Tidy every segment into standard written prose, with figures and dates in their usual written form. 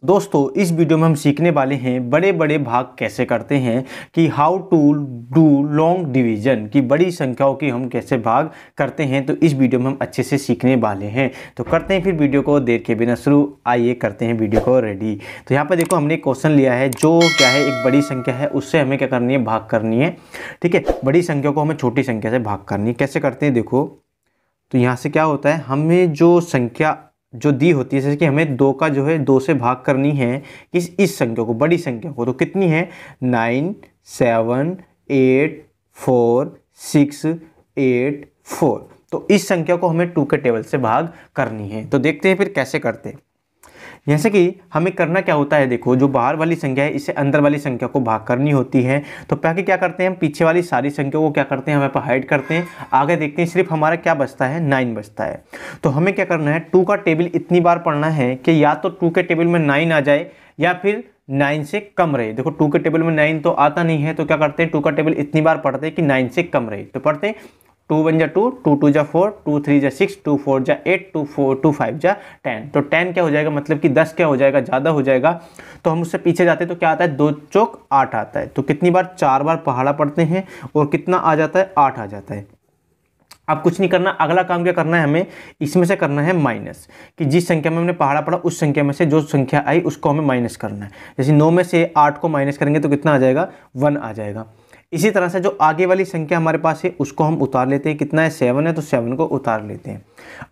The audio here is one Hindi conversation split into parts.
दोस्तों इस वीडियो में हम सीखने वाले हैं बड़े बड़े भाग कैसे करते हैं कि how to do long division की बड़ी संख्याओं की हम कैसे भाग करते हैं। तो इस वीडियो में हम अच्छे से सीखने वाले हैं। तो करते हैं फिर वीडियो को देर के बिना शुरू। आइए करते हैं वीडियो को रेडी। तो यहाँ पर देखो हमने क्वेश्चन लिया है जो क्या है एक बड़ी संख्या है उससे हमें क्या करनी है भाग करनी है। ठीक है, बड़ी संख्या को हमें छोटी संख्या से भाग करनी है। कैसे करते हैं देखो, तो यहाँ से क्या होता है हमें जो संख्या जो दी होती है जैसे कि हमें 2 का जो है 2 से भाग करनी है इस संख्या को, बड़ी संख्या को। तो कितनी है 9 7 8 4 6 8 4। तो इस संख्या को हमें 2 के टेबल से भाग करनी है। तो देखते हैं फिर कैसे करते हैं। जैसे कि हमें करना क्या होता है, देखो जो बाहर वाली संख्या है इसे अंदर वाली संख्या को भाग करनी होती है। तो पहले क्या करते हैं हम पीछे वाली सारी संख्या को क्या करते हैं हमें पर हाइड करते हैं। आगे देखते हैं सिर्फ हमारा क्या बचता है 9 बचता है। तो हमें क्या करना है 2 का टेबल इतनी बार पढ़ना है कि या तो 2 के टेबल में 9 आ जाए या फिर 9 से कम रहे। देखो 2 के टेबल में 9 तो आता नहीं है, तो क्या करते हैं 2 का टेबल इतनी बार पढ़ते हैं कि 9 से कम रहे। तो पढ़ते हैं 2 1 जा 2, 2 2 जा 4, 2 3 जा 6, 2 4 जा 8, 2 5 जा 10। तो 10 क्या हो जाएगा मतलब कि 10 क्या हो जाएगा ज़्यादा हो जाएगा। तो हम उससे पीछे जाते हैं तो क्या आता है 2 चौक 8 आता है। तो कितनी बार 4 बार पहाड़ा पढ़ते हैं और कितना आ जाता है 8 आ जाता है। अब कुछ नहीं करना, अगला काम क्या करना है हमें इसमें से करना है माइनस, कि जिस संख्या में हमने पहाड़ा पढ़ा उस संख्या में से जो संख्या आई उसको हमें माइनस करना है। जैसे 9 में से 8 को माइनस करेंगे तो कितना आ जाएगा 1 आ जाएगा। इसी तरह से जो आगे वाली संख्या हमारे पास है उसको हम उतार लेते हैं। कितना है 7 है तो 7 को उतार लेते हैं।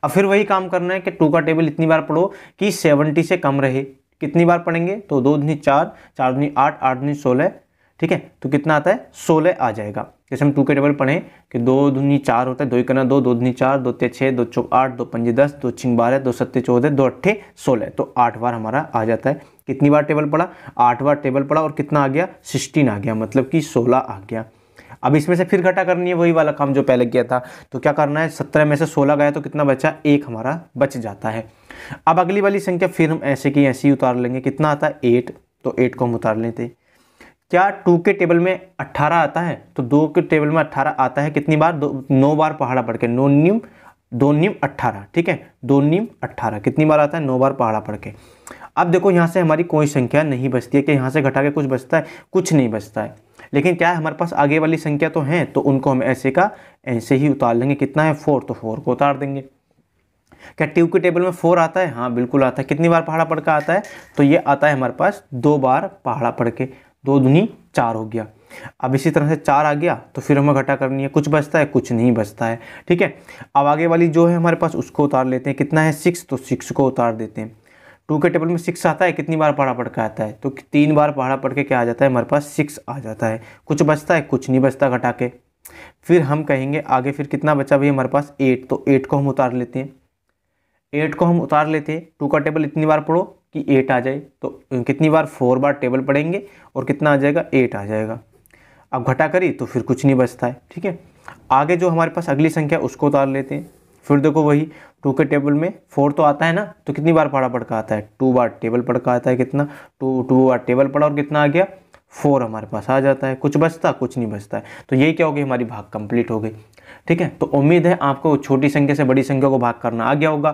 अब फिर वही काम करना है कि 2 का टेबल इतनी बार पढ़ो कि 70 से कम रहे। कितनी बार पढ़ेंगे तो 2 दूनी 4, 4 दूनी 8, 8 दूनी 16। ठीक है, तो कितना आता है 16 आ जाएगा। जैसे हम 2 के टेबल पढ़ें कि 2 दूनी 4 होता है, 2 1 2, 2 दूनी 4, 2 3 6, 2 चौक 8, 2 5 10, 2 6 12, 2 7 14, 2 8 16। तो 8 बार हमारा आ जाता है। कितनी बार टेबल पढ़ा 8 बार टेबल पढ़ा और कितना आ गया 16 आ गया, मतलब कि 16 आ गया। अब इसमें से फिर घटा करनी है वही वाला काम जो पहले किया था। तो क्या करना है 17 में से 16 गया तो कितना बचा 1 हमारा बच जाता है। अब अगली वाली संख्या फिर हम ऐसे की ऐसे ही उतार लेंगे। कितना आता है 8, तो 8 को हम उतार लेते हैं। क्या 2 के टेबल में 18 आता है तो 2 के टेबल में 18 आता है। कितनी बार 9 बार पहाड़ा पढ़ के, 9 न्यूम 2 न्यूम 18। ठीक है, 2 न्यूम 18 कितनी बार आता है 9 बार पहाड़ा पढ़ के। अब देखो यहाँ से हमारी कोई संख्या नहीं बचती है कि यहाँ से घटा के कुछ बचता है, कुछ नहीं बचता है। लेकिन क्या है हमारे पास आगे वाली संख्या तो है तो उनको हम ऐसे का ऐसे ही उतार लेंगे। कितना है 4, तो 4 को उतार देंगे। क्या 2 के टेबल में 4 आता है? हाँ बिल्कुल आता है। कितनी बार पहाड़ा पढ़ के आता है तो ये आता है हमारे पास 2 बार पहाड़ा पढ़ के। 2 दूनी 4 हो गया। अब इसी तरह से 4 आ गया तो फिर हमें घटा करनी है। कुछ बचता है? कुछ नहीं बचता है। ठीक है, अब आगे वाली जो है हमारे पास उसको उतार लेते हैं। कितना है 6, तो 6 को उतार देते हैं। 2 के टेबल में 6 आता है, कितनी बार पहाड़ा पढ़ के आता है तो 3 बार पहाड़ा पढ़ के क्या आ जाता है हमारे पास 6 आ जाता है। कुछ बचता है? कुछ नहीं बचता घटा के। फिर हम कहेंगे आगे फिर कितना बचा भाई हमारे पास 8, तो 8 को हम उतार लेते हैं। 8 को हम उतार लेते हैं। 2 का टेबल इतनी बार पढ़ो कि 8 आ जाए, तो कितनी बार 4 बार टेबल पढ़ेंगे और कितना आ जाएगा 8 आ जाएगा। अब घटा करी तो फिर कुछ नहीं बचता है। ठीक है, आगे जो हमारे पास अगली संख्या उसको उतार लेते हैं। फिर देखो वही 2 के टेबल में 4 तो आता है ना, तो कितनी बार पढ़ा पढ़ का आता है 2 बार टेबल पढ़ का आता है। कितना 2 बार टेबल पढ़ा और कितना आ गया 4 हमारे पास आ जाता है। कुछ बचता? कुछ नहीं बचता है। तो यही क्या हो गई हमारी भाग कंप्लीट हो गई। ठीक है, तो उम्मीद है आपको छोटी संख्या से बड़ी संख्या को भाग करना आ गया होगा।